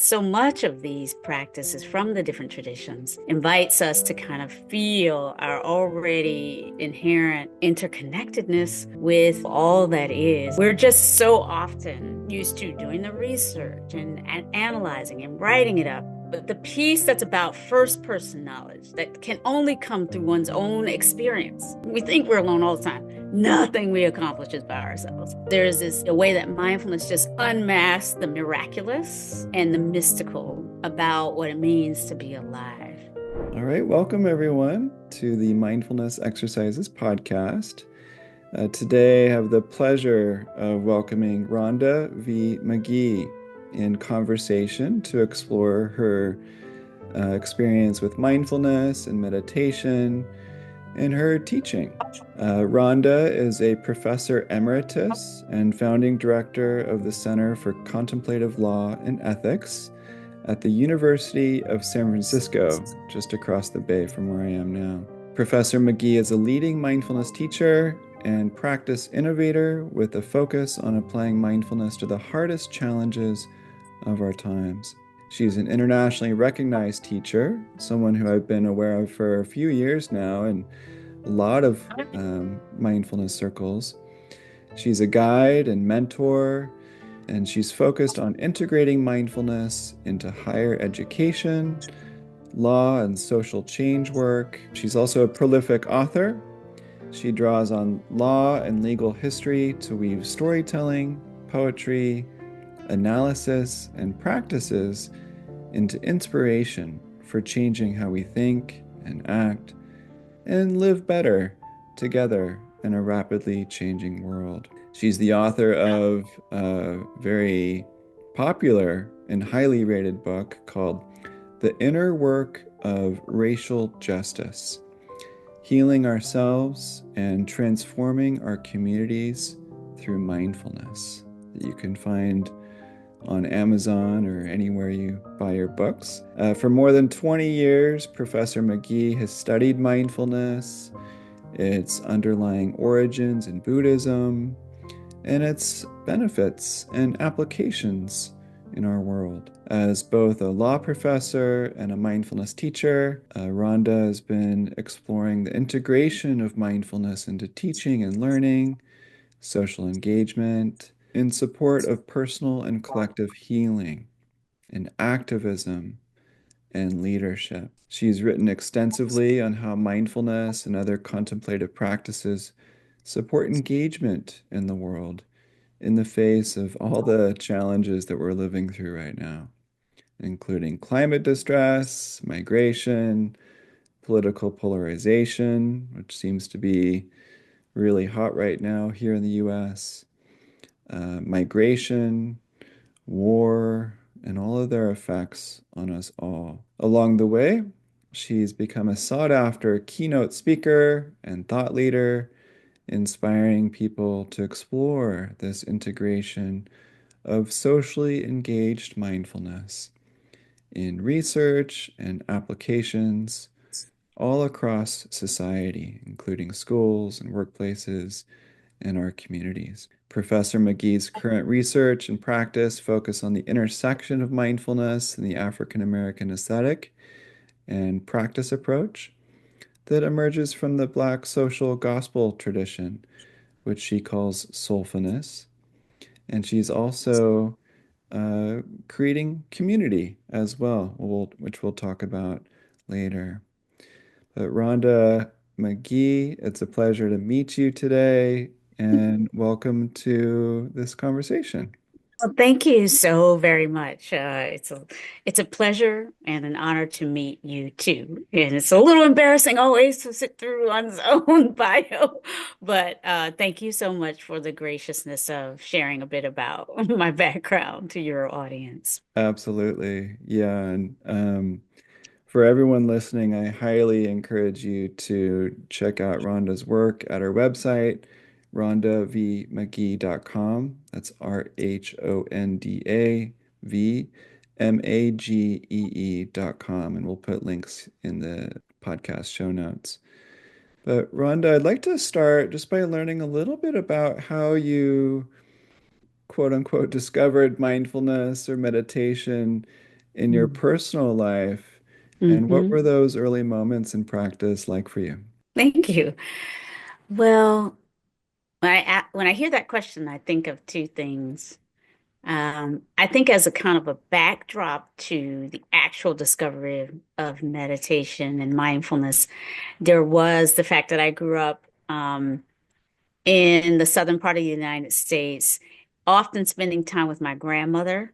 so much of these practices from the different traditions invites us to kind of feel our already inherent interconnectedness with all that is. We're just so often used to doing the research and analyzing and writing it up. But the piece that's about first person knowledge that can only come through one's own experience. We think we're alone all the time. Nothing we accomplish is by ourselves. There's this a way that mindfulness just unmasks the miraculous and the mystical about what it means to be alive. All right, welcome everyone to the Mindfulness Exercises podcast. Today I have the pleasure of welcoming Rhonda Magee in conversation to explore her experience with mindfulness and meditation and her teaching. Rhonda is a professor emeritus and founding director of the Center for Contemplative Law and Ethics at the University of San Francisco, just across the bay from where I am now. Professor Magee is a leading mindfulness teacher and practice innovator with a focus on applying mindfulness to the hardest challenges of our times. She's an internationally recognized teacher, someone who I've been aware of for a few years now in a lot of mindfulness circles. She's a guide and mentor, and she's focused on integrating mindfulness into higher education, law, and social change work. She's also a prolific author. She draws on law and legal history to weave storytelling, poetry, analysis, and practices into inspiration for changing how we think and act and live better together in a rapidly changing world. She's the author of a very popular and highly rated book called The Inner Work of Racial Justice: Healing Ourselves and Transforming Our Communities Through Mindfulness, that you can find on Amazon or anywhere you buy your books. For more than 20 years, Professor Magee has studied mindfulness, its underlying origins in Buddhism, and its benefits and applications in our world. As both a law professor and a mindfulness teacher, Rhonda has been exploring the integration of mindfulness into teaching and learning, social engagement, in support of personal and collective healing, and activism and leadership. She's written extensively on how mindfulness and other contemplative practices support engagement in the world in the face of all the challenges that we're living through right now, including climate distress, migration, political polarization, which seems to be really hot right now here in the US, migration, war, and all of their effects on us all. Along the way, she's become a sought-after keynote speaker and thought leader, inspiring people to explore this integration of socially engaged mindfulness in research and applications all across society, including schools and workplaces and our communities. Professor Magee's current research and practice focus on the intersection of mindfulness and the African American aesthetic and practice approach that emerges from the Black social gospel tradition, which she calls soulfulness. And she's also creating community as well, which we'll talk about later. But Rhonda Magee, it's a pleasure to meet you today, and welcome to this conversation. Well, thank you so very much. It's a pleasure and an honor to meet you too. And it's a little embarrassing always to sit through one's own bio, but thank you so much for the graciousness of sharing a bit about my background to your audience. Absolutely. Yeah. And for everyone listening, I highly encourage you to check out Rhonda's work at her website, rhondavmagee.com. That's RHONDAVMAGEE.com. And we'll put links in the podcast show notes. But Rhonda, I'd like to start just by learning a little bit about how you, quote unquote, discovered mindfulness or meditation in your personal life? And what Mm-hmm. were those early moments in practice like for you? Thank you. Well, when I hear that question, I think of two things. I think as a kind of a backdrop to the actual discovery of meditation and mindfulness, there was the fact that I grew up in the southern part of the United States, often spending time with my grandmother,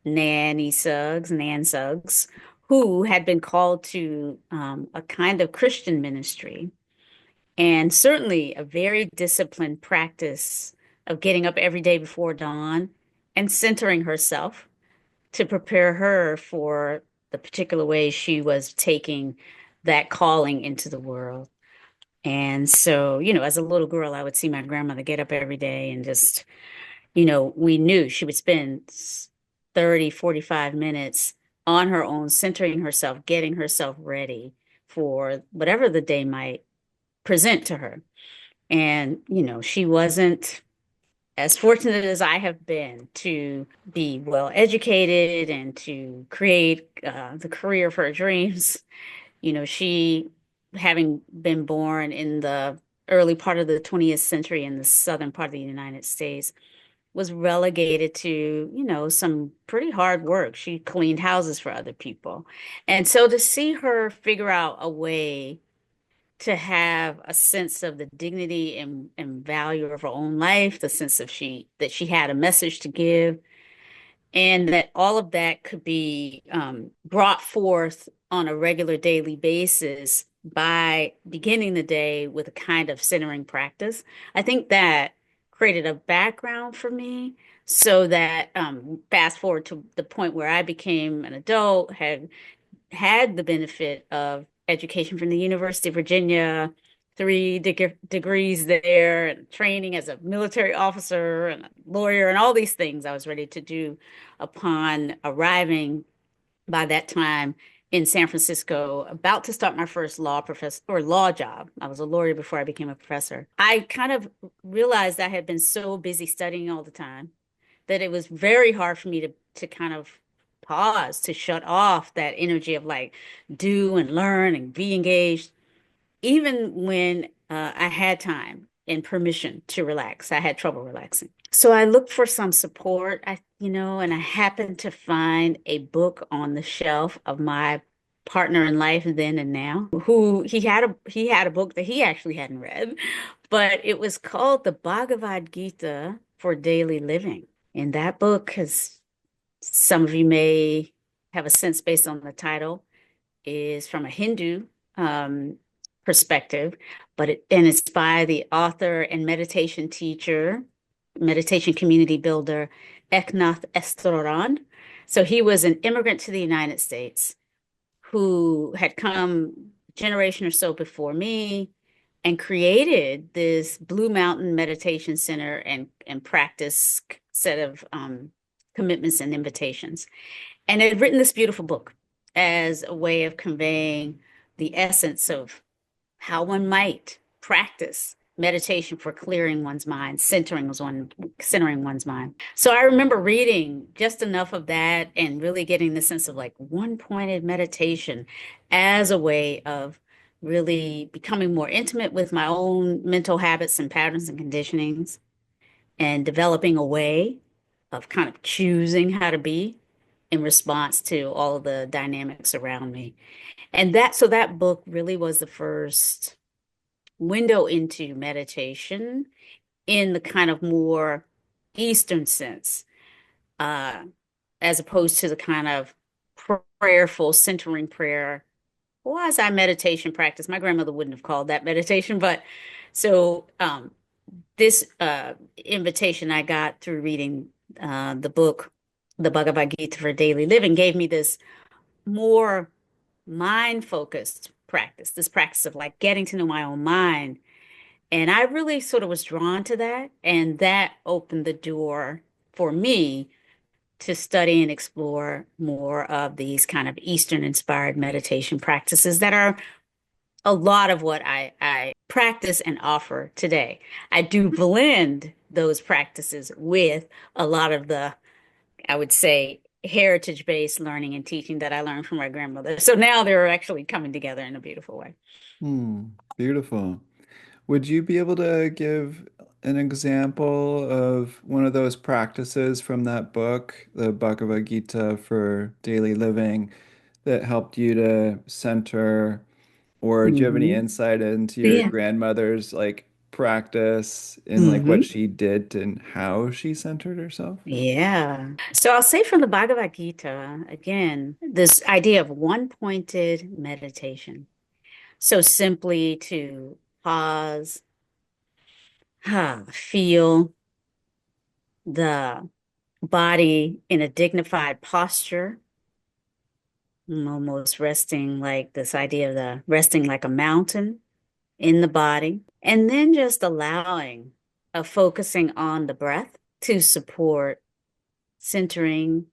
Nan Suggs, who had been called to a kind of Christian ministry and certainly a very disciplined practice of getting up every day before dawn and centering herself to prepare her for the particular way she was taking that calling into the world. And so, as a little girl, I would see my grandmother get up every day and just, we knew she would spend 30, 45 minutes on her own, centering herself, getting herself ready for whatever the day might present to her. And, she wasn't as fortunate as I have been to be well educated and to create the career of her dreams. She, having been born in the early part of the 20th century in the southern part of the United States, was relegated to, some pretty hard work. She cleaned houses for other people. And so to see her figure out a way to have a sense of the dignity and value of her own life, the sense of she had a message to give, and that all of that could be brought forth on a regular daily basis by beginning the day with a kind of centering practice. I think that created a background for me so that fast forward to the point where I became an adult, had the benefit of education from the University of Virginia, three degrees there, and training as a military officer and a lawyer, and all these things I was ready to do upon arriving by that time in San Francisco, about to start my first law professor or law job. I was a lawyer before I became a professor. I kind of realized I had been so busy studying all the time that it was very hard for me to kind of pause, to shut off that energy of like do and learn and be engaged, even when I had time and permission to relax. I had trouble relaxing. So I looked for some support, and I happened to find a book on the shelf of my partner in life then and now, who he had a book that he actually hadn't read, but it was called the Bhagavad Gita for Daily Living. And that book has, some of you may have a sense based on the title, is from a Hindu um, perspective, and it's by the author and meditation teacher, meditation community builder, Eknath Estoran. So he was an immigrant to the United States who had come a generation or so before me and created this Blue Mountain Meditation Center and practice set of commitments and invitations. And had written this beautiful book as a way of conveying the essence of how one might practice meditation for clearing one's mind, centering one's mind. So I remember reading just enough of that and really getting the sense of like one-pointed meditation as a way of really becoming more intimate with my own mental habits and patterns and conditionings and developing a way of kind of choosing how to be in response to all of the dynamics around me. And that book really was the first window into meditation in the kind of more Eastern sense, uh, as opposed to the kind of prayerful, centering prayer, quasi meditation practice. My grandmother wouldn't have called that meditation, but so this invitation I got through reading the book, The Bhagavad Gita for Daily Living, gave me this more mind focused practice, this practice of like getting to know my own mind. And I really sort of was drawn to that. And that opened the door for me to study and explore more of these kind of Eastern inspired meditation practices that are a lot of what I practice and offer today. I do blend those practices with a lot of the, I would say, heritage-based learning and teaching that I learned from my grandmother. So now they're actually coming together in a beautiful way. Hmm, beautiful. Would you be able to give an example of one of those practices from that book, the Bhagavad Gita for daily living, that helped you to center, or do you have any Hmm. insight into your Yeah. grandmother's like practice in like what Hmm. she did and how she centered herself? Yeah. So I'll say from the Bhagavad Gita, again, this idea of one-pointed meditation. So simply to pause, feel the body in a dignified posture, almost resting like this idea of the resting like a mountain in the body, and then just allowing focusing on the breath to support centering,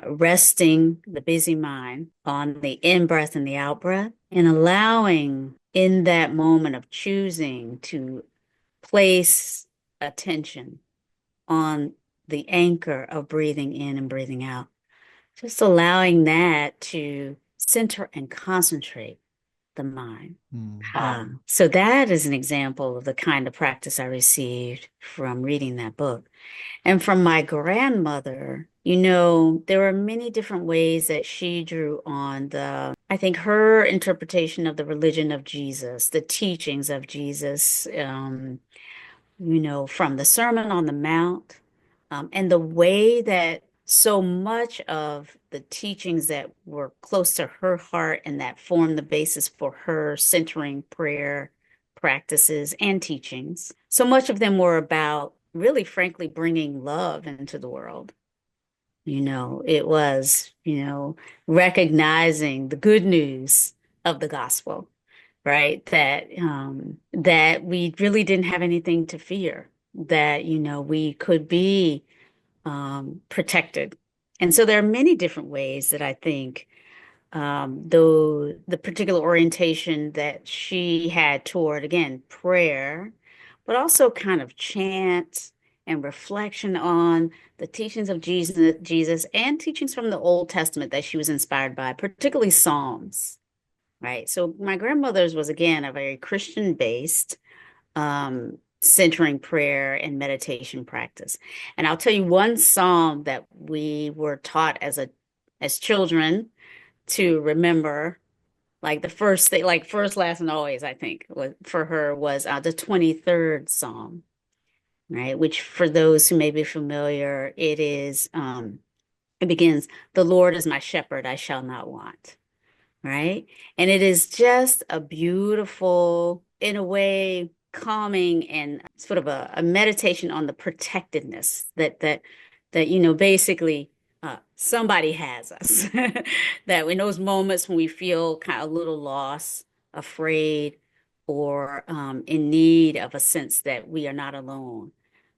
resting the busy mind on the in breath and the out breath, and allowing in that moment of choosing to place attention on the anchor of breathing in and breathing out. Just allowing that to center and concentrate the mind. Hmm. So that is an example of the kind of practice I received from reading that book. And from my grandmother, there are many different ways that she drew on I think her interpretation of the religion of Jesus, the teachings of Jesus, from the Sermon on the Mount, and the way that so much of the teachings that were close to her heart and that formed the basis for her centering prayer practices and teachings, so much of them were about really, frankly, bringing love into the world. It was, recognizing the good news of the gospel, right? That we really didn't have anything to fear, that, we could be protected. And so there are many different ways that I think, though the particular orientation that she had toward, again, prayer, but also kind of chant and reflection on the teachings of Jesus and teachings from the Old Testament that she was inspired by, particularly Psalms, right? So my grandmother's was, again, a very Christian-based centering prayer and meditation practice. And I'll tell you one psalm that we were taught as children to remember, like the first thing, like first, last, and always, I think, for her was the 23rd Psalm, right? Which for those who may be familiar, it begins, "The Lord is my shepherd, I shall not want." Right? And it is just a beautiful, in a way, calming and sort of a meditation on the protectedness that basically somebody has us. That in those moments when we feel kind of a little lost, afraid, or in need of a sense that we are not alone.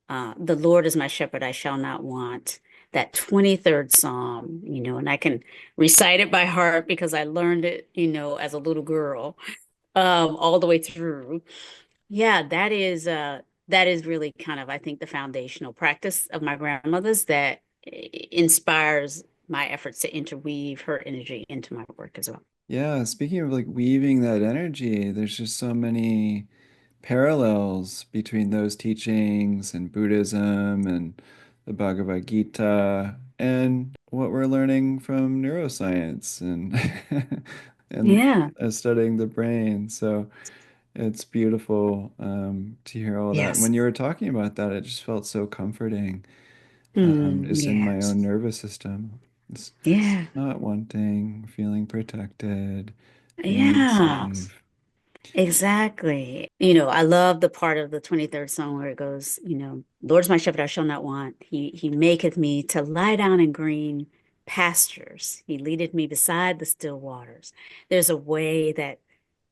The Lord is my shepherd, I shall not want. That 23rd Psalm, and I can recite it by heart because I learned it, as a little girl, all the way through. Yeah, that is really kind of, I think, the foundational practice of my grandmother's that inspires my efforts to interweave her energy into my work as well. Yeah, speaking of like weaving that energy, there's just so many parallels between those teachings and Buddhism and the Bhagavad Gita and what we're learning from neuroscience and and Yeah. studying the brain. So it's beautiful to hear all that. And Yes. when you were talking about that, it just felt so comforting, just in my Yes. own nervous system. It's Yeah. not wanting, feeling protected, feeling Yeah. safe. Exactly. I love the part of the 23rd Psalm where it goes, Lord is my shepherd, I shall not want. He maketh me to lie down in green pastures. He leadeth me beside the still waters. There's a way that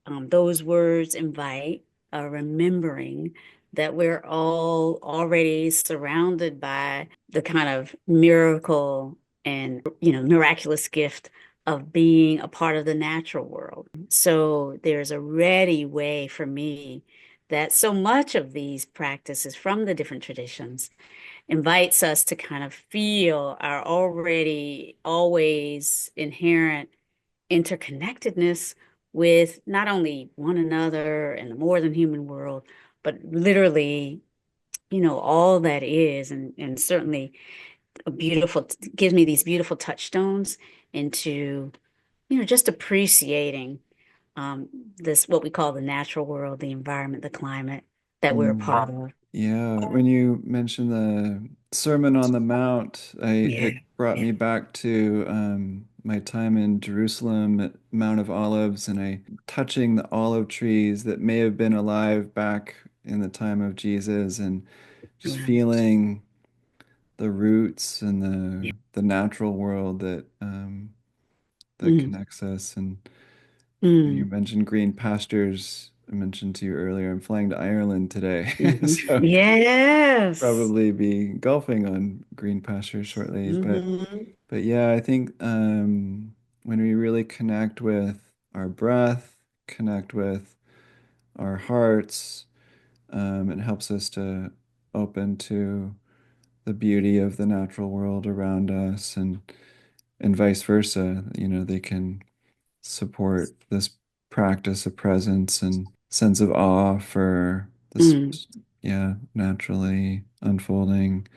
those words invite a remembering that we're all already surrounded by the kind of miracle and, miraculous gift of being a part of the natural world. So there's a ready way for me that so much of these practices from the different traditions invites us to kind of feel our already always inherent interconnectedness with not only one another and the more than human world, but literally, all that is, and certainly a beautiful, gives me these beautiful touchstones into, just appreciating um, this, what we call the natural world, the environment, the climate that we're a Mm. part of. Yeah, when you mentioned the Sermon on the Mount, Yeah. it brought Yeah. me back to my time in Jerusalem at Mount of Olives, and I touching the olive trees that may have been alive back in the time of Jesus, and just Yeah. feeling the roots and Yeah. the natural world that that Mm, connects us. And you mm, mentioned green pastures. I mentioned to you earlier, I'm flying to Ireland today, mhm. so Yes. probably be golfing on green pastures shortly. Hmm. But yeah, I think when we really connect with our breath, connect with our hearts, it helps us to open to the beauty of the natural world around us, and vice versa. They can support this practice of presence and sense of awe for this, Mm. yeah, naturally unfolding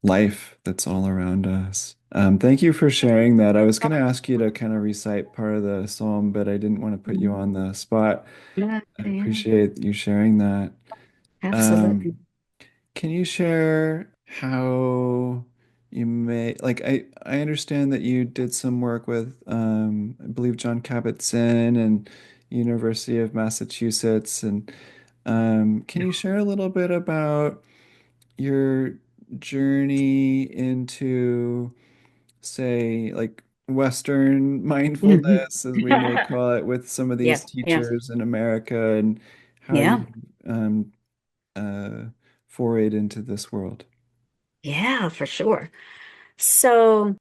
life that's all around us. Thank you for sharing that. I was going to ask you to kind of recite part of the psalm, but I didn't want to put you Mhm. on the spot. Yeah, I yeah, appreciate you sharing that. Um, absolutely. can you share how you may, like, I understand that you did some work with, I believe John Kabat-Zinn and University of Massachusetts, and can you share a little bit about your journey into, say, like Western Mhm. mindfulness, as we may call it, with some of Yeah, these yeah, teachers in America, and how you yeah, um, uh, forayed into this world? yeah, for sure. So,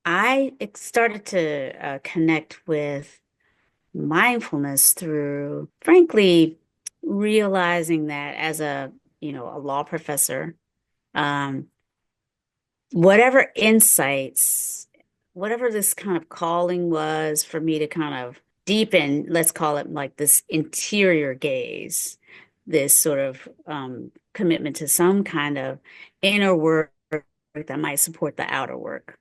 I started to connect with mindfulness through, frankly, realizing that as a law professor, um, whatever insights, whatever this kind of calling was for me to kind of deepen, let's call it like this interior gaze, this sort of commitment to some kind of inner work that might support the outer work.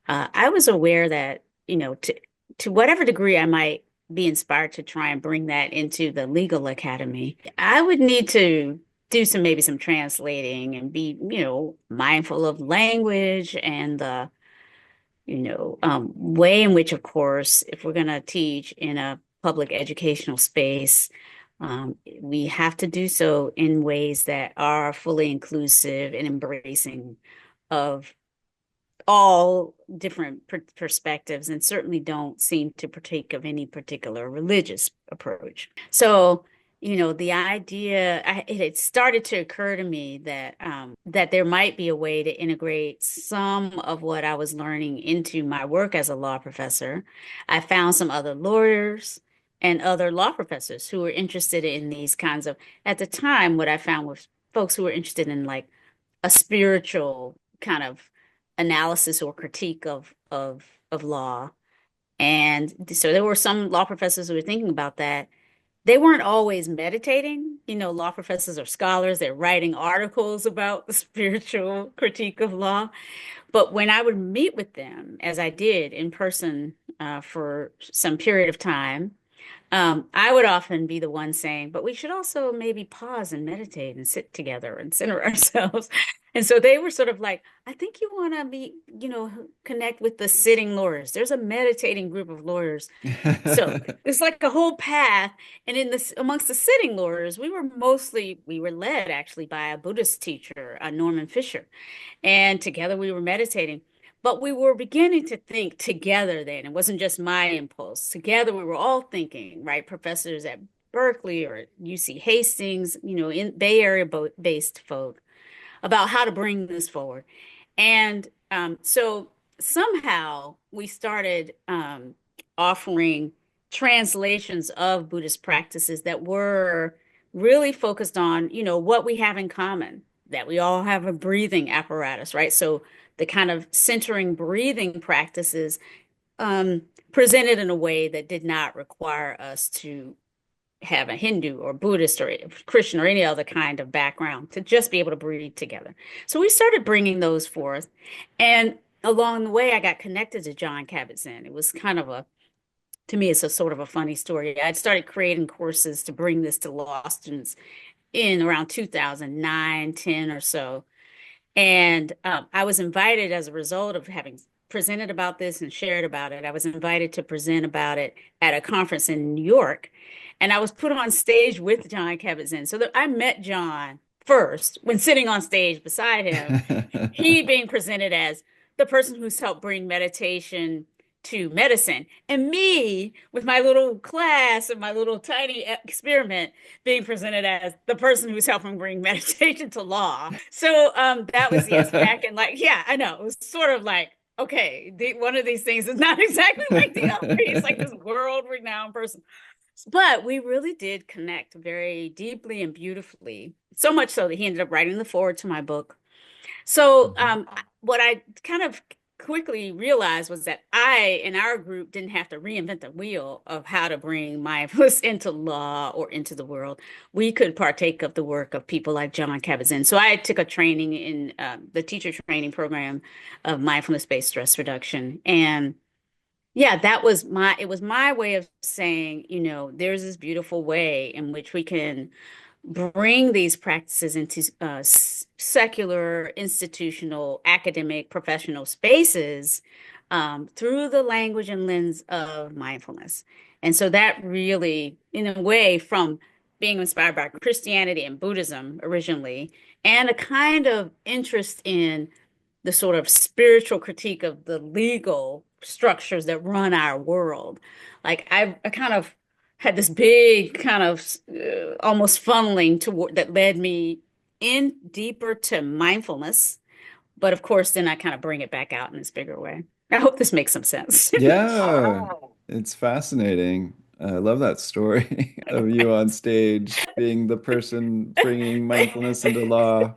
I was aware that, to whatever degree I might be inspired to try and bring that into the legal academy, I would need to do maybe some translating and be, mindful of language and the, way in which, of course, if we're going to teach in a public educational space, we have to do so in ways that are fully inclusive and embracing of all different perspectives and certainly don't seem to partake of any particular religious approach. So, the idea, it had started to occur to me that there might be a way to integrate some of what I was learning into my work as a law professor. I found some other lawyers and other law professors who were interested in these kinds of, at the time, what I found was folks who were interested in like a spiritual kind of analysis or critique of law. And so there were some law professors who were thinking about that. They weren't always meditating. Law professors are scholars. They're writing articles about the spiritual critique of law. But when I would meet with them, as I did in person for some period of time, I would often be the one saying, but we should also maybe pause and meditate and sit together and center ourselves. And so they were sort of like, I think you want to connect with the sitting lawyers. There's a meditating group of lawyers. So it's like a whole path. And in this, amongst the sitting lawyers, we were led actually by a Buddhist teacher, Norman Fisher. And together we were meditating. But we were beginning to think together then. It wasn't just my impulse. Together we were all thinking, right? Professors at Berkeley or UC Hastings, in Bay Area based folk, about how to bring this forward. And so somehow we started offering translations of Buddhist practices that were really focused on, what we have in common, that we all have a breathing apparatus, right? So the kind of centering breathing practices um, presented in a way that did not require us to have a Hindu or Buddhist or Christian or any other kind of background to just be able to breathe together. So we started bringing those forth. And along the way, I got connected to John Kabat-Zinn. It was kind of a, to me, it's a sort of a funny story. I'd started creating courses to bring this to law students in around 2009, 10 or so. And I was invited as a result of having presented about this and shared about it. I was invited to present about it at a conference in New York. And I was put on stage with John Kabat-Zinn. So that I met John first when sitting on stage beside him, he being presented as the person who's helped bring meditation to medicine, and me with my little class and my little tiny experiment being presented as the person who's helping bring meditation to law. So that was, yes, back in, like, yeah, I know. It was sort of like, okay, one of these things is not exactly like the other. He's like this world-renowned person. But we really did connect very deeply and beautifully, so much so that he ended up writing the foreword to my book. So, what I kind of quickly realized was that I and our group didn't have to reinvent the wheel of how to bring mindfulness into law or into the world. We could partake of the work of people like John Kabat-Zinn. So I took a training in the teacher training program of mindfulness-based stress reduction. And yeah, it was my way of saying, there's this beautiful way in which we can bring these practices into secular, institutional, academic, professional spaces through the language and lens of mindfulness. And so that really, in a way, from being inspired by Christianity and Buddhism originally, and a kind of interest in the sort of spiritual critique of the legal structures that run our world. Like I kind of had this big kind of almost funneling toward that led me in deeper to mindfulness. But of course, then I kind of bring it back out in this bigger way. I hope this makes some sense. Yeah, it's fascinating. I love that story of you on stage being the person bringing mindfulness into law,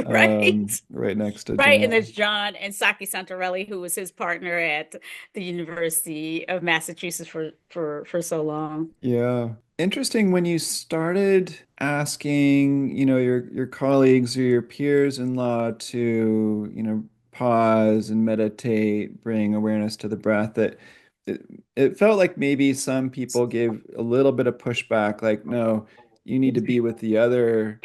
Right. right next to Right. And John. there's John and Saki Santarelli, who was his partner at the University of Massachusetts for so long. Yeah. Interesting when you started asking, your colleagues or your peers in law to, pause and meditate, bring awareness to the breath, that it, it felt like maybe some people gave a little bit of pushback, like, no, you need to be with the other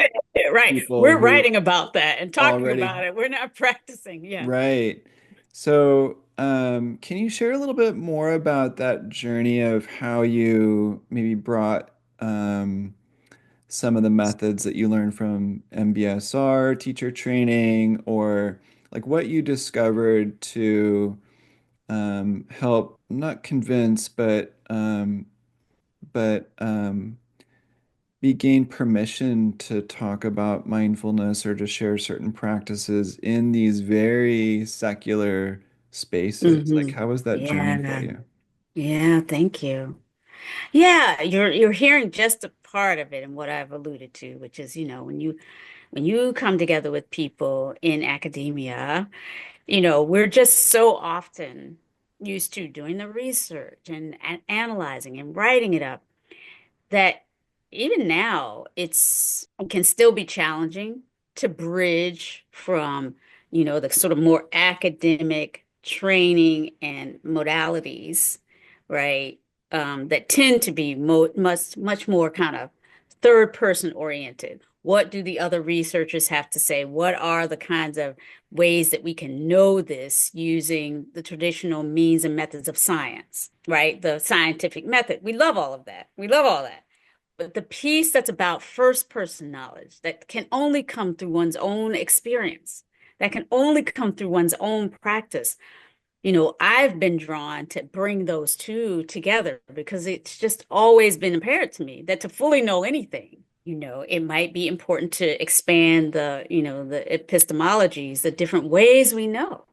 Right. people We're who writing about that and talking already. about it. We're not practicing. Yeah. Right. So, can you share a little bit more about that journey of how you maybe brought some of the methods that you learned from MBSR, teacher training, or like what you discovered to help not convince, but be gain permission to talk about mindfulness or to share certain practices in these very secular spaces. Like, Hmm. how was that journey for Yeah. you? Yeah. Thank you. Yeah. You're hearing just a part of it and what I've alluded to, which is, when you come together with people in academia, we're just so often used to doing the research and analyzing and writing it up that even now it can still be challenging to bridge from, the sort of more academic training and modalities, right? That tend to be mo much more kind of third person oriented. What do the other researchers have to say? What are the kinds of ways that we can know this using the traditional means and methods of science, right? The scientific method. We love all of that. We love all that. But the piece that's about first person knowledge that can only come through one's own experience, that can only come through one's own practice. I've been drawn to bring those two together because it's just always been apparent to me that to fully know anything, it might be important to expand the epistemologies, the different ways we know,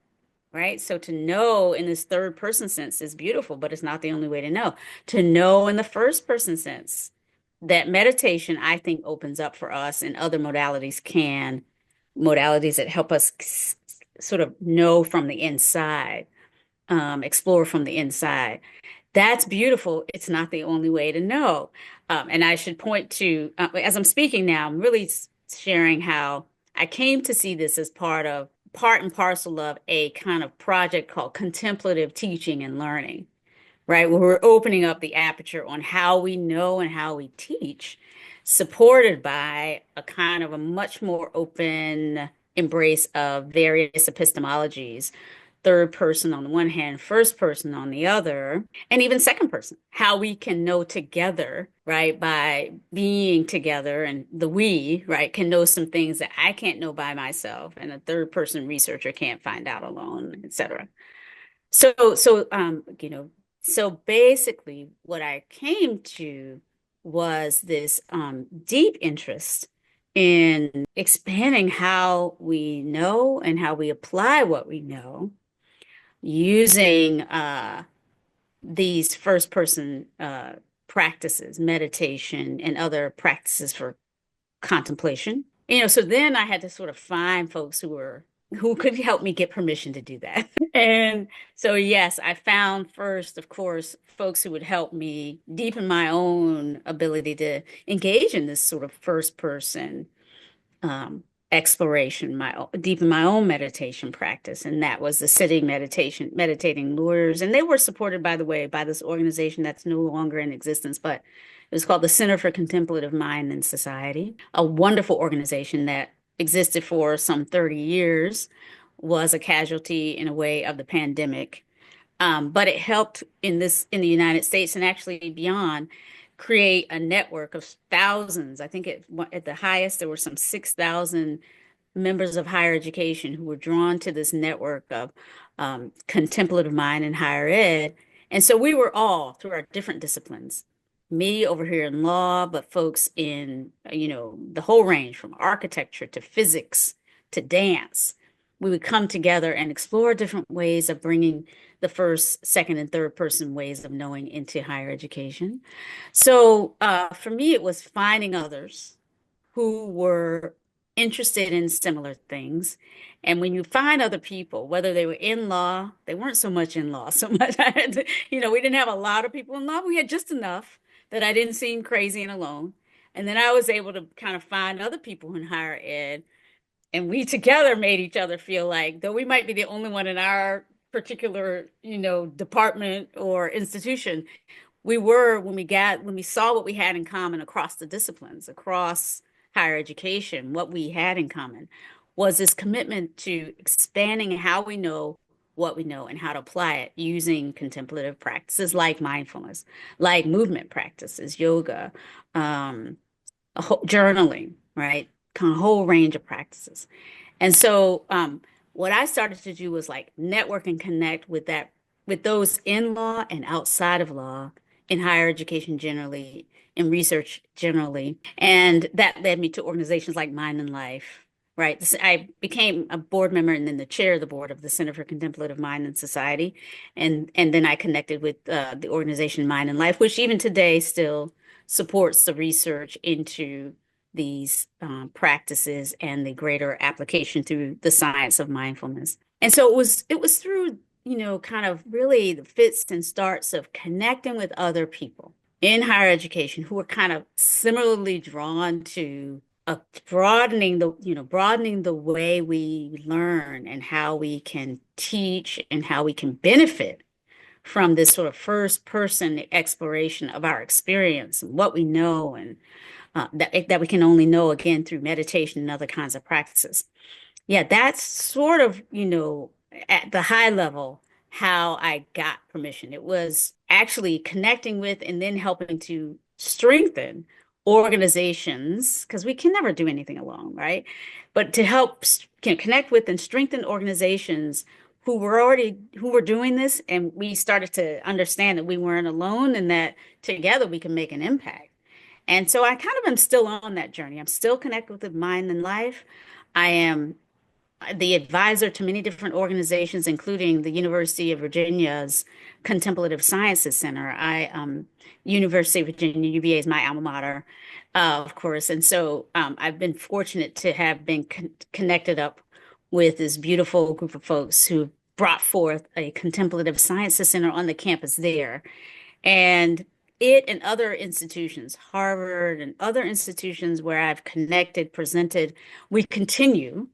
right? So to know in this third person sense is beautiful, but it's not the only way to know. To know in the first person sense, that meditation, I think, opens up for us and other modalities can. modalities that help us sort of know from the inside, explore from the inside. That's beautiful. It's not the only way to know. And I should point to, as I'm speaking now, I'm really sharing how I came to see this as part and parcel of a kind of project called contemplative teaching and learning, right? Where we're opening up the aperture on how we know and how we teach, supported by a kind of a much more open embrace of various epistemologies, third person on the one hand, first person on the other, and even second person, how we can know together, right? By being together, and the we, right, can know some things that I can't know by myself, and a third person researcher can't find out alone, etc. So basically what I came to was this deep interest in expanding how we know and how we apply what we know using these first person practices, meditation, and other practices for contemplation. So then I had to sort of find folks who could help me get permission to do that. And so yes, I found first, of course, folks who would help me deepen my own ability to engage in this sort of first person um, exploration, deepen my own meditation practice. And that was the sitting meditation, meditating lawyers. And they were supported, by the way, by this organization that's no longer in existence, but it was called the Center for Contemplative Mind and Society, a wonderful organization that existed for some 30 years, was a casualty in a way of the pandemic. But it helped in the United States and actually beyond create a network of thousands. I think at the highest there were some 6,000 members of higher education who were drawn to this network of contemplative mind in higher ed. And so we were all through our different disciplines. Me over here in law, but folks in, the whole range from architecture to physics to dance. We would come together and explore different ways of bringing the first, second, and third person ways of knowing into higher education. So for me, it was finding others who were interested in similar things. And when you find other people, whether they were in law, they weren't so much in law, so much. We didn't have a lot of people in law. We had just enough that I didn't seem crazy and alone. And then I was able to kind of find other people in higher ed, and we together made each other feel like, though we might be the only one in our particular, department or institution, we were when we saw what we had in common across the disciplines, across higher education, what we had in common was this commitment to expanding how we know what we know and how to apply it using contemplative practices like mindfulness, like movement practices, yoga, um, journaling, right? Kind of whole range of practices. And so what I started to do was like network and connect with those in law and outside of law, in higher education generally, in research generally. And that led me to organizations like Mind and Life, right? I became a board member and then the chair of the board of the Center for Contemplative Mind and Society. And then I connected with the organization Mind and Life, which even today still supports the research into these practices and the greater application through the science of mindfulness. And so it was through, kind of really the fits and starts of connecting with other people in higher education who were kind of similarly drawn to broadening the way we learn and how we can teach and how we can benefit from this sort of first person exploration of our experience and what we know, and that we can only know again through meditation and other kinds of practices. Yeah, that's sort of, at the high level, how I got permission. It was actually connecting with and then helping to strengthen organizations, because we can never do anything alone, right? But to help connect with and strengthen organizations who were doing this, and we started to understand that we weren't alone and that together we can make an impact. And so I kind of am still on that journey. I'm still connected with Mind and Life. I am the advisor to many different organizations, including the University of Virginia's Contemplative Sciences Center. University of Virginia, UVA is my alma mater, of course. And so I've been fortunate to have been connected up with this beautiful group of folks who brought forth a Contemplative Sciences Center on the campus there. And it and other institutions, Harvard and other institutions where I've connected, presented, we continue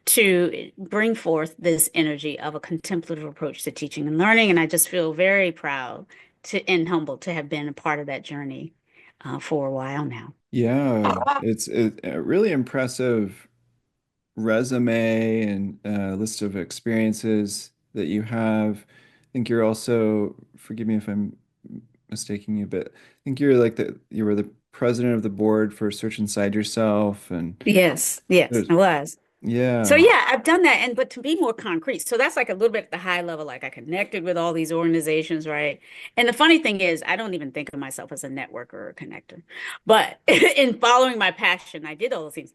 to bring forth this energy of a contemplative approach to teaching and learning. And I just feel very proud and humbled to have been a part of that journey for a while now. Yeah, it's a really impressive resume and list of experiences that you have. I think you're also, forgive me if I'm mistaking you, but I think you were the president of the board for Search Inside Yourself, and Yes, yes, there's, it was. So yeah, yeah, I've done that. And but to be more concrete, so that's like a little bit at the high level, like I connected with all these organizations, right? And the funny thing is, I don't even think of myself as a networker or a connector. But in following my passion, I did all those things.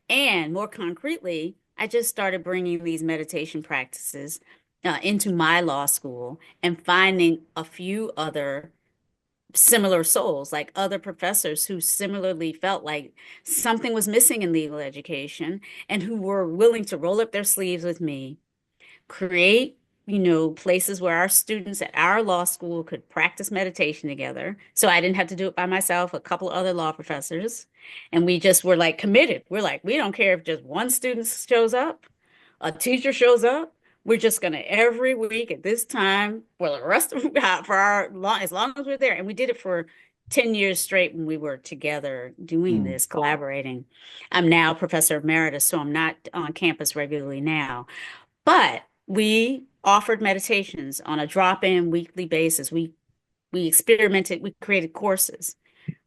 And more concretely, I just started bringing these meditation practices into my law school and finding a few other similar souls, like other professors who similarly felt like something was missing in legal education and who were willing to roll up their sleeves with me, create, places where our students at our law school could practice meditation together. So I didn't have to do it by myself, a couple of other law professors. And we just were like committed. We're like, we don't care if just one student shows up, a teacher shows up. We're just gonna every week at this time for the rest of for our long as long as we're there. And we did it for 10 years straight when we were together doing mm, this, collaborating. I'm now professor emeritus, so I'm not on campus regularly now. But we offered meditations on a drop-in weekly basis. We experimented, we created courses.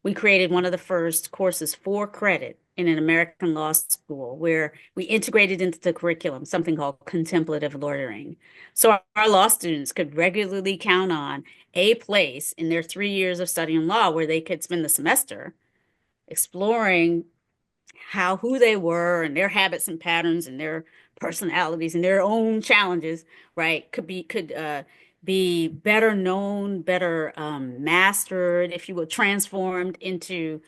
We created one of the first courses for credit in an American law school where we integrated into the curriculum something called contemplative lawyering. So our law students could regularly count on a place in their 3 years of studying law where they could spend the semester exploring who they were and their habits and patterns and their personalities and their own challenges, right, could be better known, better mastered, if you will, transformed into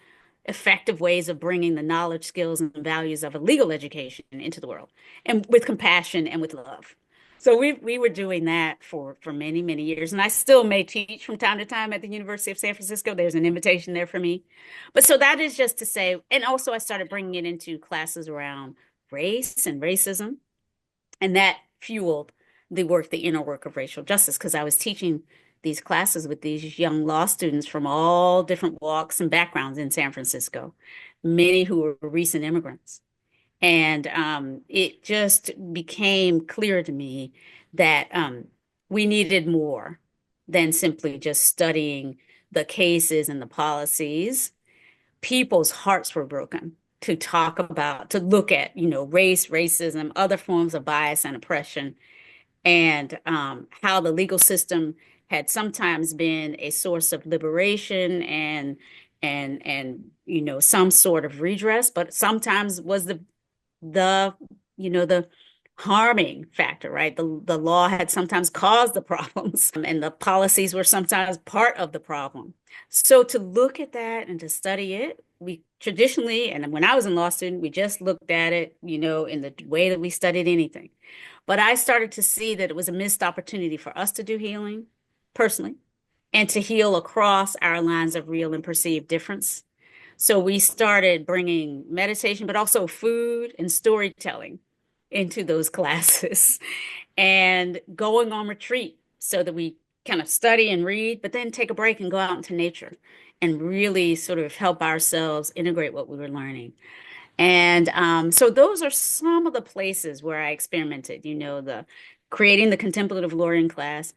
effective ways of bringing the knowledge, skills, and values of a legal education into the world, and with compassion and with love. So we were doing that for many, many years. And I still may teach from time to time at the University of San Francisco. There's an invitation there for me. But so that is just to say, and also I started bringing it into classes around race and racism. And that fueled the inner work of racial justice, because I was teaching these classes with these young law students from all different walks and backgrounds in San Francisco, many who were recent immigrants. And it just became clear to me that we needed more than simply just studying the cases and the policies. People's hearts were broken to talk about, to look at, race, racism, other forms of bias and oppression, and how the legal system had sometimes been a source of liberation and some sort of redress, but sometimes was the the harming factor, right? The law had sometimes caused the problems and the policies were sometimes part of the problem. So to look at that and to study it, we traditionally, and when I was in law student, we just looked at it, in the way that we studied anything. But I started to see that it was a missed opportunity for us to do healing personally and to heal across our lines of real and perceived difference. So we started bringing meditation, but also food and storytelling into those classes and going on retreat so that we kind of study and read, but then take a break and go out into nature and really sort of help ourselves integrate what we were learning. And so those are some of the places where I experimented, the creating the contemplative lawyering class,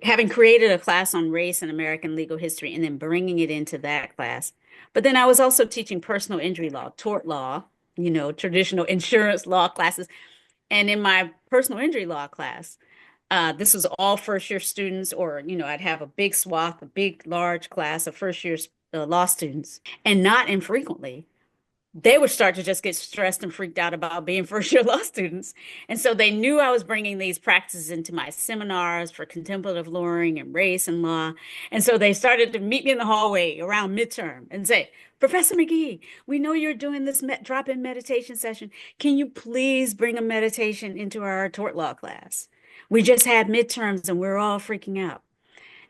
having created a class on race and American legal history, and then bringing it into that class. But then I was also teaching personal injury law, tort law, traditional insurance law classes. And in my personal injury law class, this was all first year students, or, I'd have a big large class of first year law students. And not infrequently, they would start to just get stressed and freaked out about being first year law students. And so they knew I was bringing these practices into my seminars for contemplative lawyering and race and law. And so they started to meet me in the hallway around midterm and say, Professor Magee, we know you're doing this drop-in meditation session. Can you please bring a meditation into our tort law class? We just had midterms and we're all freaking out.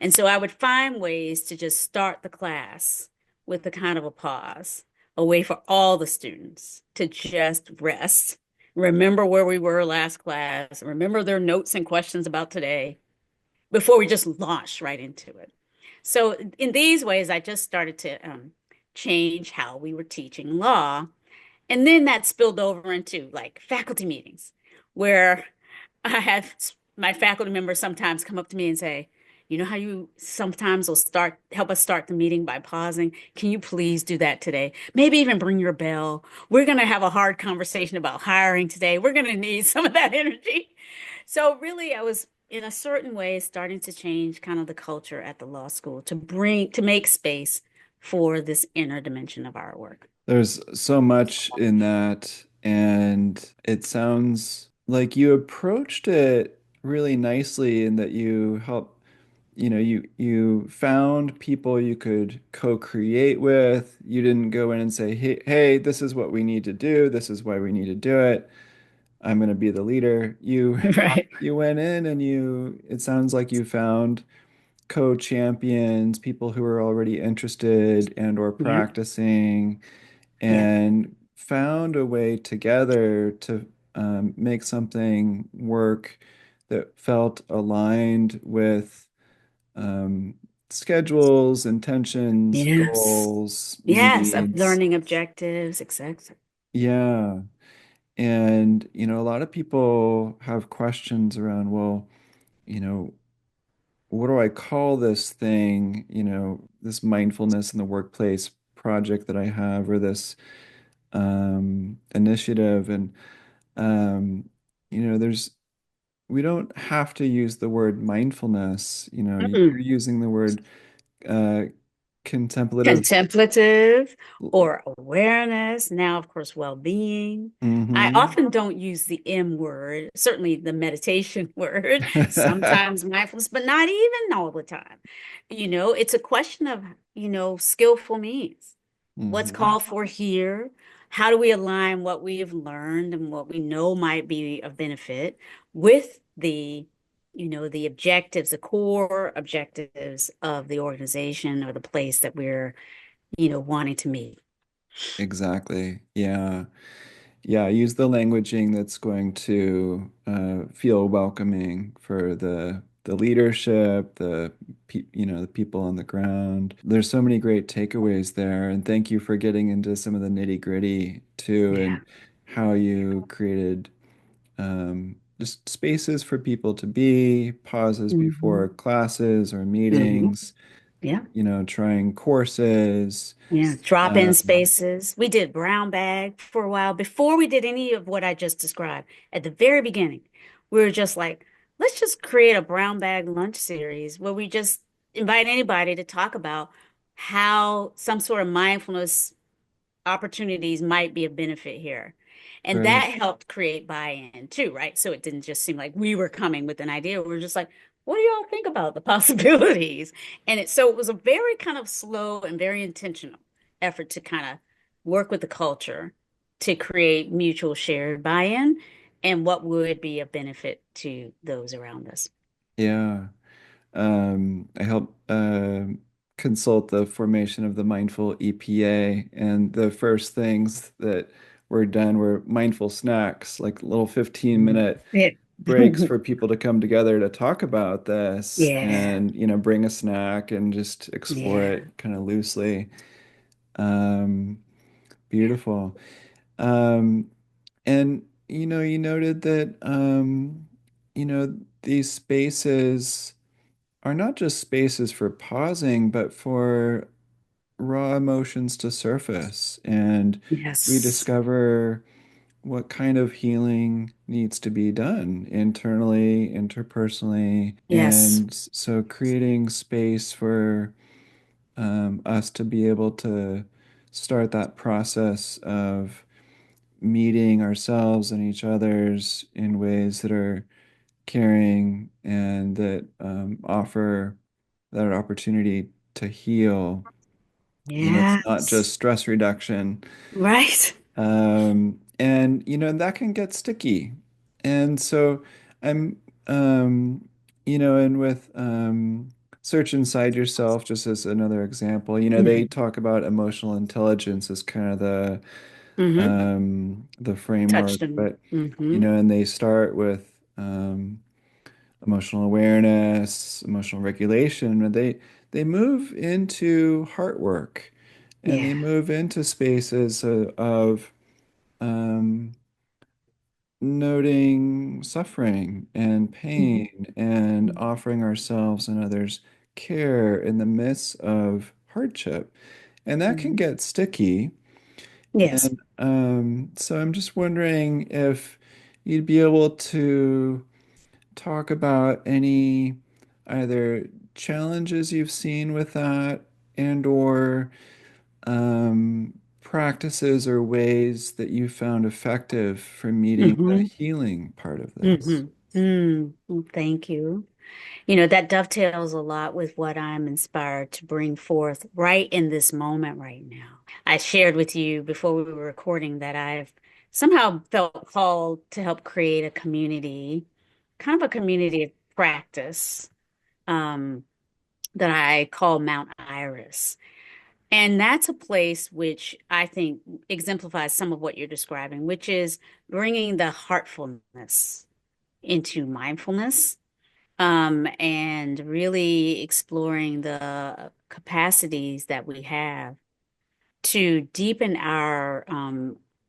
And so I would find ways to just start the class with a kind of a pause, a way for all the students to just rest, remember where we were last class, remember their notes and questions about today before we just launched right into it. So in these ways, I just started to change how we were teaching law. And then that spilled over into like faculty meetings where I have my faculty members sometimes come up to me and say, you know how you sometimes will help us start the meeting by pausing? Can you please do that today? Maybe even bring your bell. We're going to have a hard conversation about hiring today. We're going to need some of that energy. So really, I was in a certain way starting to change kind of the culture at the law school to make space for this inner dimension of our work. There's so much in that, and it sounds like you approached it really nicely in that you helped, you found people you could co-create with. You didn't go in and say, hey, this is what we need to do. This is why we need to do it. I'm going to be the leader. You Right. you went in and it sounds like you found co-champions, people who are already interested and or Yeah. practicing, Yeah. and found a way together to make something work that felt aligned with um, schedules, intentions, Yes. goals, Yes. Of needs. learning objectives, exactly. Yeah. And, a lot of people have questions around, well, you know, what do I call this thing, this mindfulness in the workplace project that I have, or this initiative. And, um, there's, we don't have to use the word mindfulness. You're Mm-mm. using the word uh, contemplative. Contemplative or awareness. Now, of course, well-being. I Hmm. often don't use the M word, certainly the meditation word, sometimes mindfulness, but not even all the time. It's a question of, skillful means. What's Hmm. called for here? How do we align what we have learned and what we know might be of benefit with the objectives, the core objectives of the organization or the place that we're, wanting to meet. Exactly. Yeah. Yeah, use the languaging that's going to feel welcoming for the leadership, the people on the ground. There's so many great takeaways there, and thank you for getting into some of the nitty-gritty too, Yeah. and how you created just spaces for people to be, pauses Hmm. before classes or Hmm. meetings, Yeah. trying courses. Yeah. Drop-in Um, spaces. We did brown bag for a while before we did any of what I just described. At the very beginning, we were just like, let's just create a brown bag lunch series where we just invite anybody to talk about how some sort of mindfulness opportunities might be a benefit here. And that great. helped create buy-in too, right? So it didn't just seem like we were coming with an idea. We were just like, what do y'all think about the possibilities? So it was a very kind of slow and very intentional effort to kind of work with the culture to create mutual shared buy-in and what would be a benefit to those around us. Yeah. I helped consult the formation of the mindful EPA, and the first things that were done were mindful snacks, like little 15-minute Yeah. breaks for people to come together to talk about this Yeah. and, bring a snack and just explore Yeah. it kind of loosely. Um, Beautiful. Um, and, you noted that, these spaces are not just spaces for pausing, but for raw emotions to surface. And we Yes. discover what kind of healing needs to be done internally, interpersonally. Yes. And so creating space for us to be able to start that process of meeting ourselves and each others in ways that are caring and that offer that opportunity to heal. It's not Yes. just stress reduction. Right. And that can get sticky. And so I'm, and with search inside yourself, just as another example, they Hmm. talk about emotional intelligence as kind of Hmm. the framework, Touched them. but Hmm. and they start with emotional awareness, emotional regulation, and they move into heart work, and Yeah. they move into spaces of um, noting suffering and Mhm. pain and offering ourselves and others care in the midst of hardship. And that can Mhm. get sticky. Yes. And so I'm just wondering if you'd be able to talk about any either challenges you've seen with that and or practices or ways that you found effective for meeting the Hmm. healing part of this. Hmm. Mm. Well, thank you. You know, that dovetails a lot with what I'm inspired to bring forth right in this moment right now. I shared with you before we were recording that I've somehow felt called to help create a community, kind of a community of practice, um, that I call Mount Iris. And that's a place which I think exemplifies some of what you're describing, which is bringing the heartfulness into mindfulness, and really exploring the capacities that we have to deepen our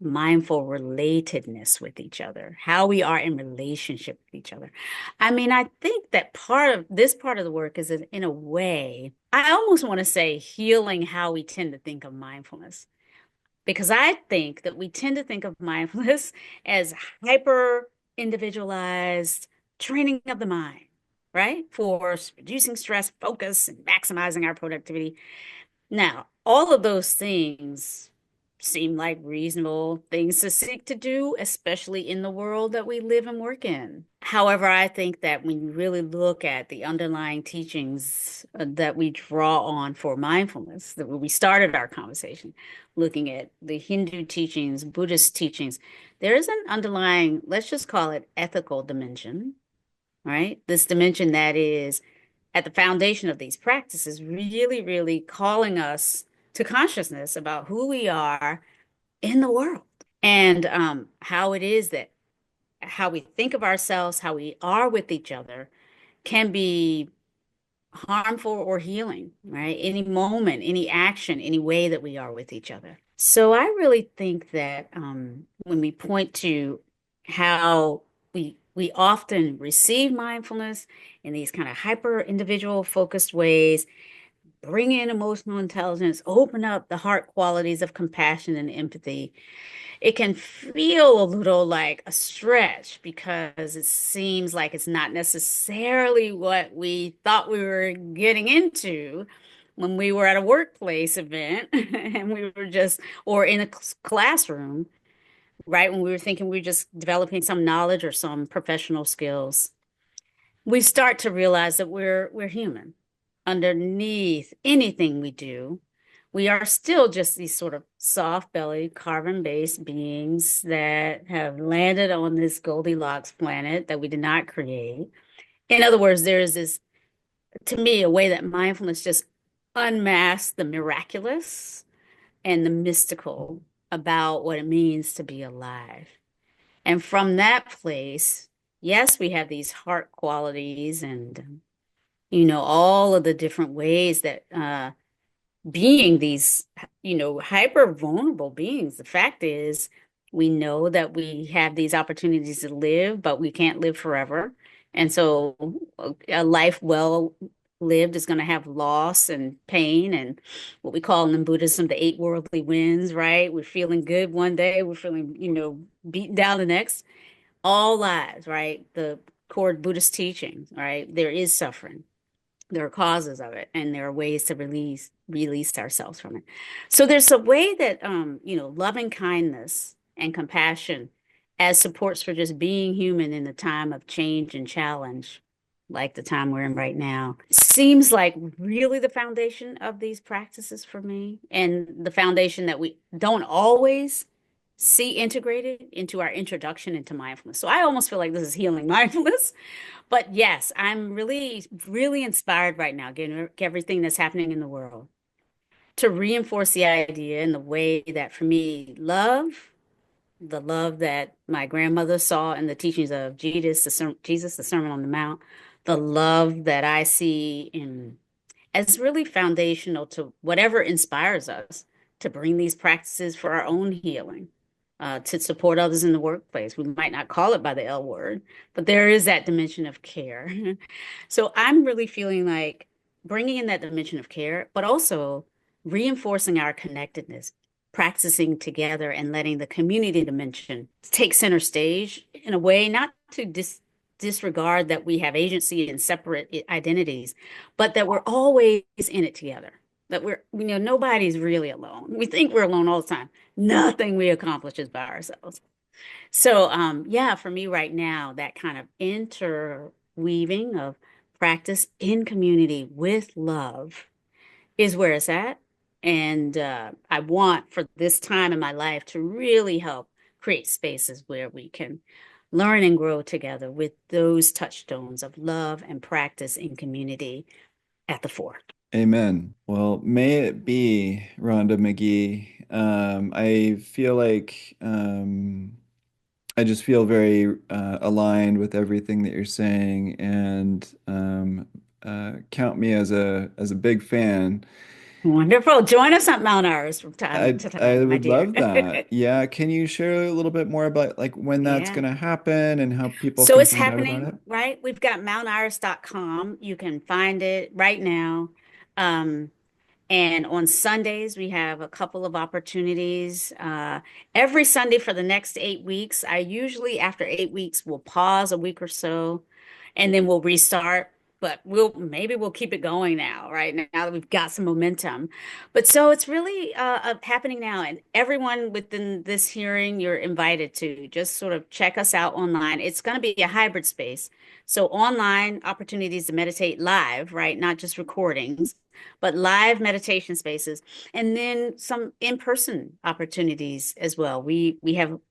mindful relatedness with each other, how we are in relationship with each other. I mean, I think that part of this part of the work is in a way, I almost want to say healing how we tend to think of mindfulness. Because I think that we tend to think of mindfulness as hyper individualized training of the mind, right? For reducing stress, focus, and maximizing our productivity. Now, all of those things seem like reasonable things to seek to do, especially in the world that we live and work in. However, I think that when you really look at the underlying teachings that we draw on for mindfulness, that when we started our conversation, looking at the Hindu teachings, Buddhist teachings, there is an underlying, let's just call it ethical dimension, right? This dimension that is at the foundation of these practices, really, really calling us to consciousness about who we are in the world and how it is that how we think of ourselves, how we are with each other can be harmful or healing, right? Any moment, any action, any way that we are with each other. So I really think that when we point to how we often receive mindfulness in these kind of hyper individual focused ways, bring in emotional intelligence, open up the heart qualities of compassion and empathy, it can feel a little like a stretch because it seems like it's not necessarily what we thought we were getting into when we were at a workplace event and we were just, or in a classroom, right? When we were thinking we were just developing some knowledge or some professional skills. We start to realize that we're human. Underneath anything we do, we are still just these sort of soft-bellied, carbon-based beings that have landed on this Goldilocks planet that we did not create. In other words, there is this, to me, a way that mindfulness just unmasks the miraculous and the mystical about what it means to be alive. And from that place, yes, we have these heart qualities and all of the different ways that being these, hyper vulnerable beings. The fact is, we know that we have these opportunities to live, but we can't live forever. And so a life well lived is going to have loss and pain and what we call in Buddhism the eight worldly winds, right? We're feeling good one day, we're feeling, beaten down the next. All lives, right? The core Buddhist teachings, right? There is suffering. There are causes of it, and there are ways to release ourselves from it. So there's a way that loving kindness and compassion as supports for just being human in a time of change and challenge, like the time we're in right now, seems like really the foundation of these practices for me, and the foundation that we don't always see integrated into our introduction into mindfulness. So I almost feel like this is healing mindfulness. But yes, I'm really, really inspired right now, given everything that's happening in the world, to reinforce the idea in the way that for me, love, the love that my grandmother saw in the teachings of Jesus, the Sermon on the Mount, the love that I see in as really foundational to whatever inspires us to bring these practices for our own healing, to support others in the workplace. We might not call it by the L word, but there is that dimension of care. So I'm really feeling like bringing in that dimension of care, but also reinforcing our connectedness, practicing together and letting the community dimension take center stage in a way not to disregard that we have agency and separate identities, but that we're always in it together. That nobody's really alone. We think we're alone all the time. Nothing we accomplish is by ourselves. So, yeah, for me right now, that kind of interweaving of practice in community with love is where it's at. And I want for this time in my life to really help create spaces where we can learn and grow together with those touchstones of love and practice in community at the fore. Amen. Well, may it be, Rhonda Magee. I feel like I just feel very aligned with everything that you're saying, and count me as a big fan. Wonderful. Join us at Mount Iris from time I to I time, my would dear. love that. Yeah, can you share a little bit more about like when that's Yeah. going to happen and how people So can it's find out about it? happening, right? We've got mountiris.com. You can find it right now. Um, And on Sundays, we have a couple of opportunities. Every Sunday for the next 8 weeks. I usually, after 8 weeks, will pause a week or so and then we'll restart. But maybe we'll keep it going now, right? Now that we've got some momentum. But so it's really happening now. And everyone within this hearing, you're invited to just sort of check us out online. It's going to be a hybrid space. So online opportunities to meditate live, right? Not just recordings but live meditation spaces, and then some in-person opportunities as well. We have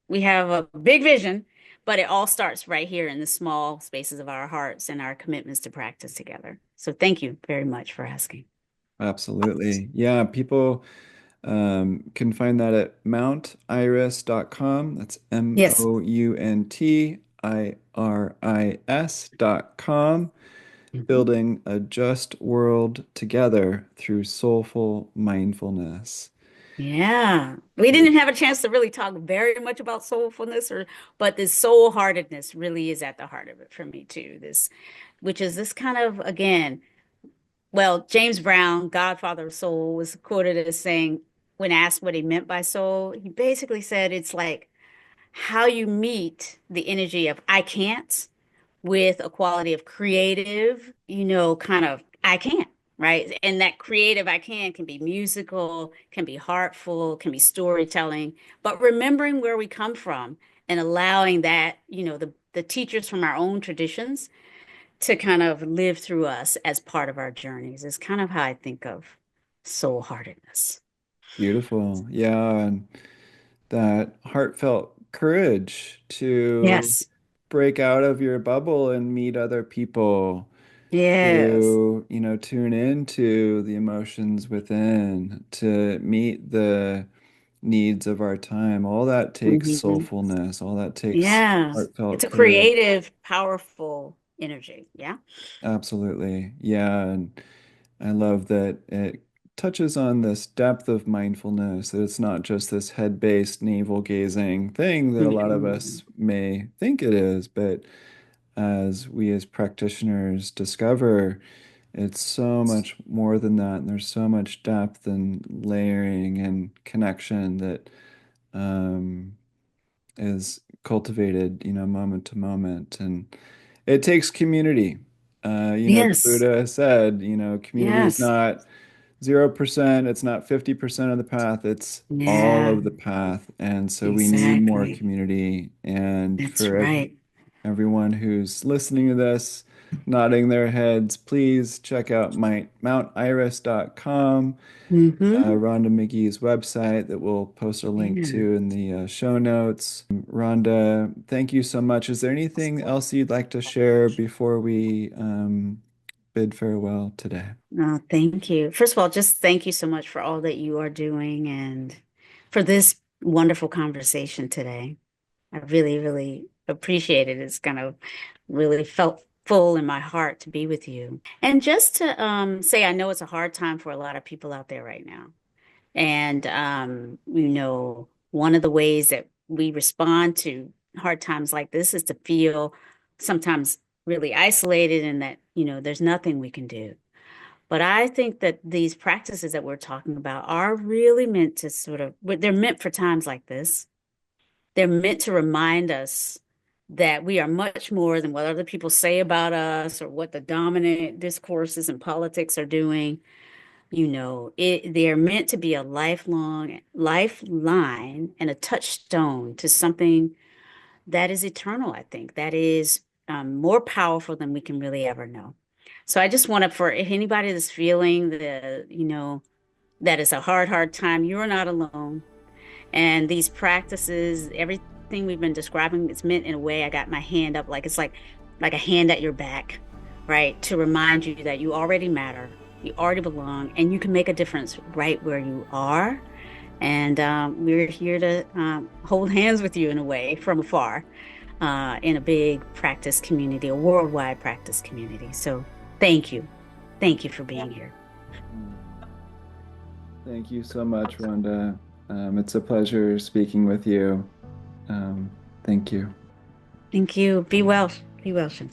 a big vision, but it all starts right here in the small spaces of our hearts and our commitments to practice together. So thank you very much for asking. Absolutely. Yeah, people can find that at mountiris.com. That's Yes. MOUNTIRIS.com. Mhm. Building a just world together through soulful mindfulness. Yeah. We didn't have a chance to really talk very much about soulfulness but this soul-heartedness really is at the heart of it for me too. Which is this kind of, again, well, James Brown, Godfather of Soul, was quoted as saying, when asked what he meant by soul, he basically said it's like how you meet the energy of I can't with a quality of creative, kind of I can't, right? And that creative I can be musical, can be heartful, can be storytelling, but remembering where we come from and allowing that, the teachers from our own traditions to kind of live through us as part of our journeys is kind of how I think of soul heartedness. Beautiful. Yeah, and that heartfelt courage to Yes. break out of your bubble and meet other people, Yes. to, tune into the emotions within, to meet the needs of our time. All that takes Hmm. soulfulness, all that takes Yeah. It's heartfelt a courage. creative, powerful energy. Yeah. Absolutely. Yeah. And I love that it touches on this depth of mindfulness, that it's not just this head-based, navel-gazing thing that a lot of Mhm. us may think it is, but as we as practitioners discover, it's so much more than that. And there's so much depth and layering and connection that um, is cultivated, moment to moment. And it takes community. The Yes. Buddha said, community is Yes. not 0%, it's not 50% of the path, it's all Yeah. of the path. And so we need more Exactly. community. And That's for right. everyone who's listening to this, nodding their heads, please check out mountiris.com, Mm-hmm. Rhonda Magee's website that we'll post a link Yeah. to in the show notes. Rhonda, thank you so much. Is there anything else you'd like to share before we bid farewell today? No, thank you. First of all, just thank you so much for all that you are doing and for this wonderful conversation today. I really, really appreciate it. It's kind of really felt full in my heart to be with you. And just to say, I know it's a hard time for a lot of people out there right now. And one of the ways that we respond to hard times like this is to feel sometimes really isolated and that, there's nothing we can do. But I think that these practices that we're talking about are really meant to they're meant for times like this. They're meant to remind us that we are much more than what other people say about us or what the dominant discourses in politics are doing. They're meant to be a lifelong lifeline and a touchstone to something that is eternal, I think, that is more powerful than we can really ever know. So I just want to, for if anybody that's feeling that is a hard, hard time, you're not alone. And these practices, everything we've been describing, it's meant in a way I got my hand up, like it's like a hand at your back, right? To remind you that you already matter, you already belong, and you can make a difference right where you are. And we're here to hold hands with you in a way from afar in a big practice community, a worldwide practice community. So thank you. Thank you for being here. Thank you so much, Rhonda. It's a pleasure speaking with you. Thank you. Thank you. Be well. Be well, Shin.